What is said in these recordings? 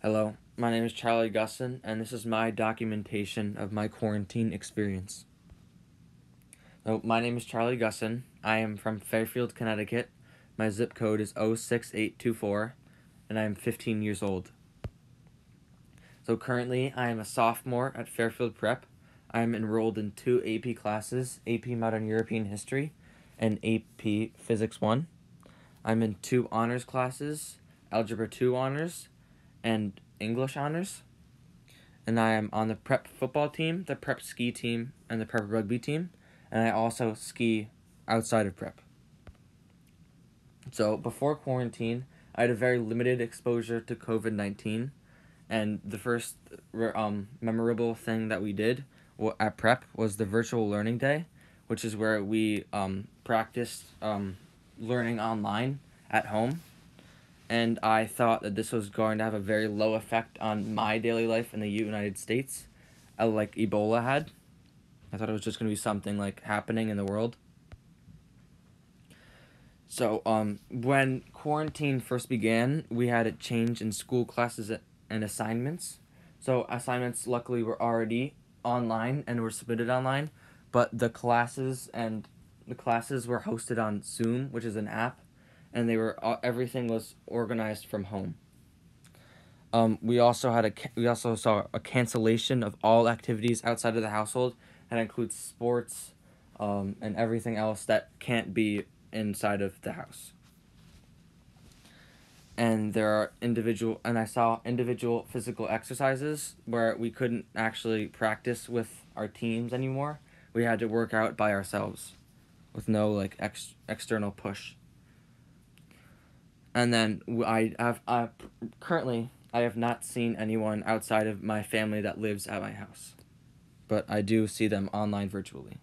Hello, my name is Charlie Gusson, and this is my documentation of my quarantine experience. So, my name is Charlie Gusson. I am from Fairfield, Connecticut. My zip code is 06824, and I am 15 years old. So, currently, I am a sophomore at Fairfield Prep. I am enrolled in two AP classes, AP Modern European History and AP Physics 1. I'm in two honors classes, Algebra 2 honors and English honors. And I am on the prep football team, the prep ski team, and the prep rugby team, and I also ski outside of prep. So before quarantine, I had a very limited exposure to COVID-19, and the first memorable thing that we did at prep was the virtual learning day, which is where we practiced learning online at home. And I thought that this was going to have a very low effect on my daily life in the United States, like Ebola had. I thought it was just going to be something like happening in the world. So, when quarantine first began, we had a change in school classes and assignments. So, assignments luckily were already online and were submitted online, but the classes were hosted on Zoom, which is an app, and everything was organized from home. We also saw a cancellation of all activities outside of the household. That includes sports, and everything else that can't be inside of the house. And I saw individual physical exercises where we couldn't actually practice with our teams anymore. We had to work out by ourselves, with no external push. And then currently I have not seen anyone outside of my family that lives at my house, but I do see them online virtually.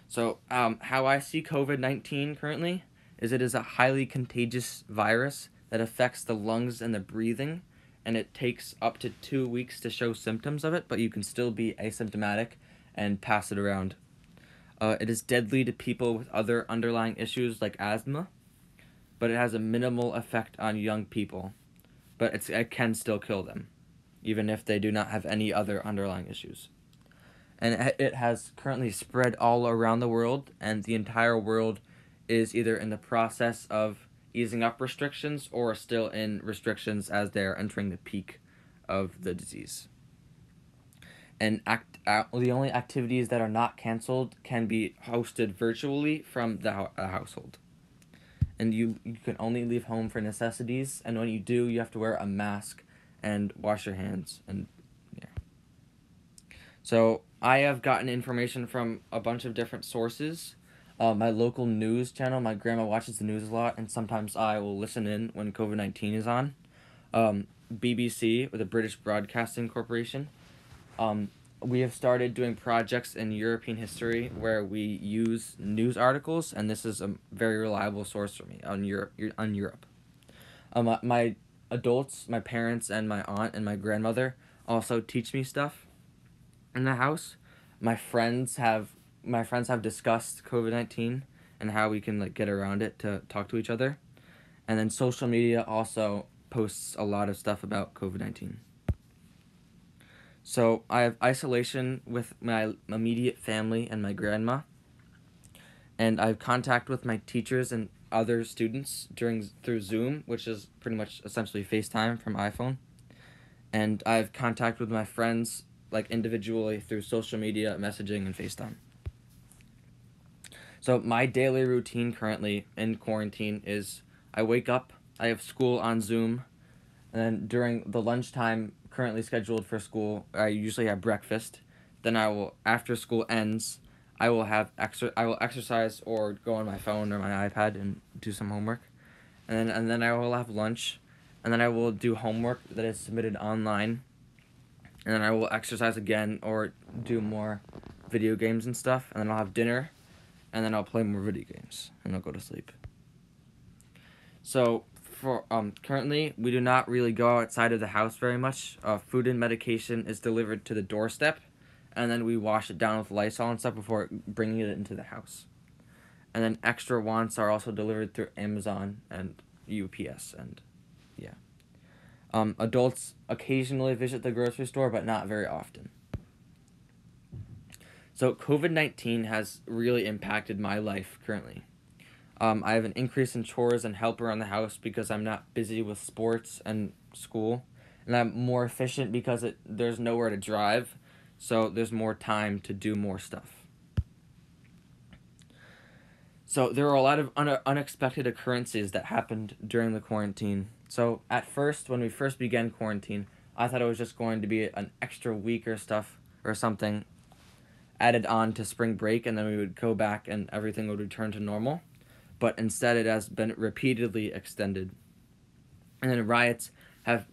So, how I see COVID-19 currently is it is a highly contagious virus that affects the lungs and the breathing, and it takes up to 2 weeks to show symptoms of it, but you can still be asymptomatic and pass it around. It is deadly to people with other underlying issues like asthma, but it has a minimal effect on young people. But it can still kill them, even if they do not have any other underlying issues. And it has currently spread all around the world, and the entire world is either in the process of easing up restrictions or still in restrictions as they're entering the peak of the disease. And the only activities that are not canceled can be hosted virtually from the household. And you can only leave home for necessities, and when you do, you have to wear a mask and wash your hands, and yeah. So I have gotten information from a bunch of different sources. My local news channel, my grandma watches the news a lot, and sometimes I will listen in when COVID-19 is on. BBC, or the British Broadcasting Corporation. We have started doing projects in European history where we use news articles, and this is a very reliable source for me on Europe. My adults, my parents, and my aunt and my grandmother also teach me stuff in the house. My friends have discussed COVID-19 and how we can get around it to talk to each other, and then social media also posts a lot of stuff about COVID-19. So I have isolation with my immediate family and my grandma, and I have contact with my teachers and other students through Zoom, which is pretty much essentially FaceTime from iPhone. And I have contact with my friends individually through social media, messaging, and FaceTime. So my daily routine currently in quarantine is I wake up, I have school on Zoom, and then during the lunchtime currently scheduled for school, I usually have breakfast. Then after school ends, I will exercise or go on my phone or my iPad and do some homework. And then I will have lunch, and then I will do homework that is submitted online. And then I will exercise again or do more video games and stuff, and then I'll have dinner, and then I'll play more video games, and I'll go to sleep. So for currently, we do not really go outside of the house very much. Food and medication is delivered to the doorstep, and then we wash it down with Lysol and stuff before bringing it into the house. And then extra wants are also delivered through Amazon and UPS, and yeah. Adults occasionally visit the grocery store, but not very often. So COVID-19 has really impacted my life currently. I have an increase in chores and help around the house because I'm not busy with sports and school. And I'm more efficient because there's nowhere to drive, so there's more time to do more stuff. So there are a lot of unexpected occurrences that happened during the quarantine. So at first, when we first began quarantine, I thought it was just going to be an extra week or stuff or something added on to spring break, and then we would go back and everything would return to normal. But instead, it has been repeatedly extended. And then riots have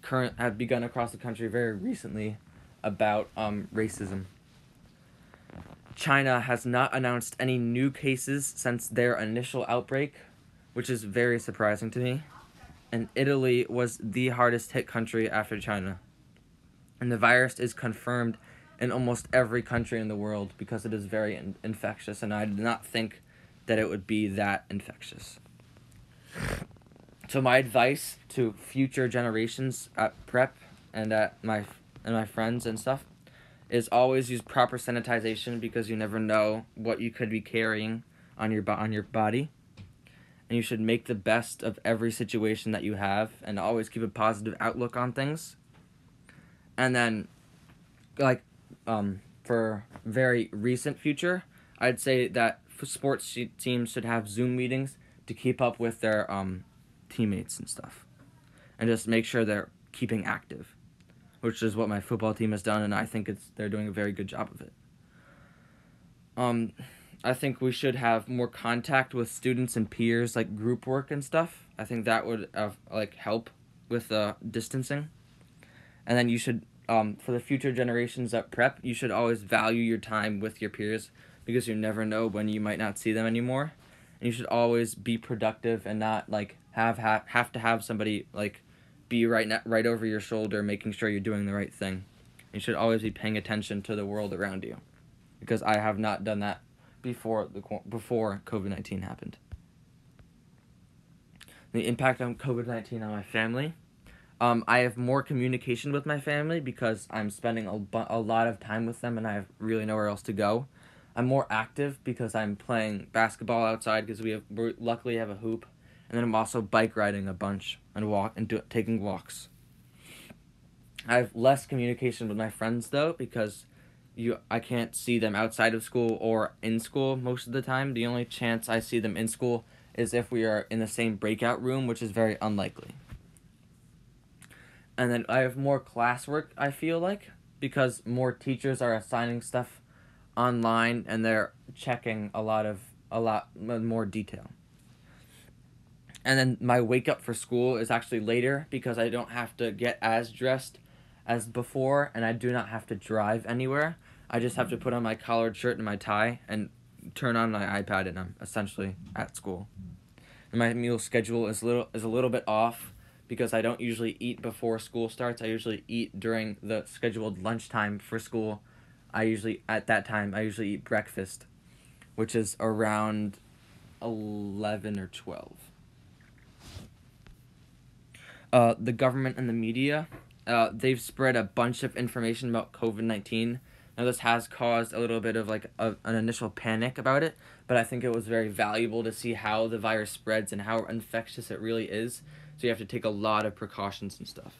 begun across the country very recently about racism. China has not announced any new cases since their initial outbreak, which is very surprising to me. And Italy was the hardest hit country after China. And the virus is confirmed in almost every country in the world because it is very infectious, and I did not think that it would be that infectious. So my advice to future generations at prep and at my friends and stuff is always use proper sanitization because you never know what you could be carrying on your body. And you should make the best of every situation that you have and always keep a positive outlook on things. And then, for very recent future, I'd say that sports teams should have Zoom meetings to keep up with their teammates and stuff. And just make sure they're keeping active, which is what my football team has done, and I think they're doing a very good job of it. I think we should have more contact with students and peers, like group work and stuff. I think that would help with distancing. And then you should, for the future generations at prep, you should always value your time with your peers because you never know when you might not see them anymore. And you should always be productive and not have to have somebody be right over your shoulder, making sure you're doing the right thing. You should always be paying attention to the world around you, because I have not done that before COVID-19 happened. The impact on COVID-19 on my family. I have more communication with my family because I'm spending a lot of time with them and I have really nowhere else to go. I'm more active because I'm playing basketball outside because we luckily have a hoop. And then I'm also bike riding a bunch and taking walks. I have less communication with my friends though because I can't see them outside of school or in school most of the time. The only chance I see them in school is if we are in the same breakout room, which is very unlikely. And then I have more classwork, I feel like, because more teachers are assigning stuff online and they're checking a lot more detail. And then my wake up for school is actually later because I don't have to get as dressed as before, and I do not have to drive anywhere. I just have to put on my collared shirt and my tie and turn on my iPad, and I'm essentially at school. And my meal schedule is a little bit off because I don't usually eat before school starts. I usually eat during the scheduled lunchtime for school. At that time I usually eat breakfast, which is around 11 or 12. The government and the media, they've spread a bunch of information about COVID-19. Now this has caused a little bit of an initial panic about it, but I think it was very valuable to see how the virus spreads and how infectious it really is. So you have to take a lot of precautions and stuff.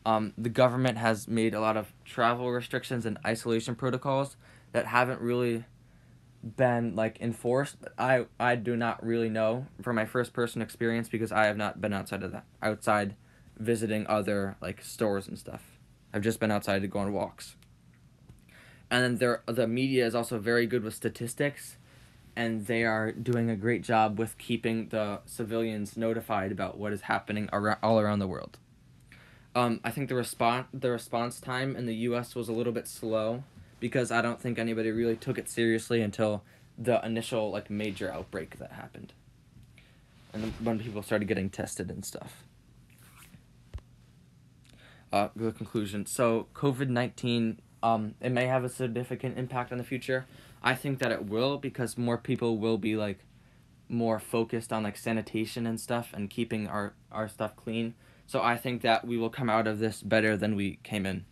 The government has made a lot of travel restrictions and isolation protocols that haven't really been enforced, but I do not really know from my first person experience because I have not been outside visiting other stores and stuff. I've just been outside to go on walks. And then the media is also very good with statistics, and they are doing a great job with keeping the civilians notified about what is happening all around the world. I think the response time in the U.S. was a little bit slow because I don't think anybody really took it seriously until the initial major outbreak that happened, and when people started getting tested and stuff. The conclusion. So COVID-19, it may have a significant impact on the future. I think that it will because more people will be more focused on sanitation and stuff and keeping our stuff clean. So I think that we will come out of this better than we came in.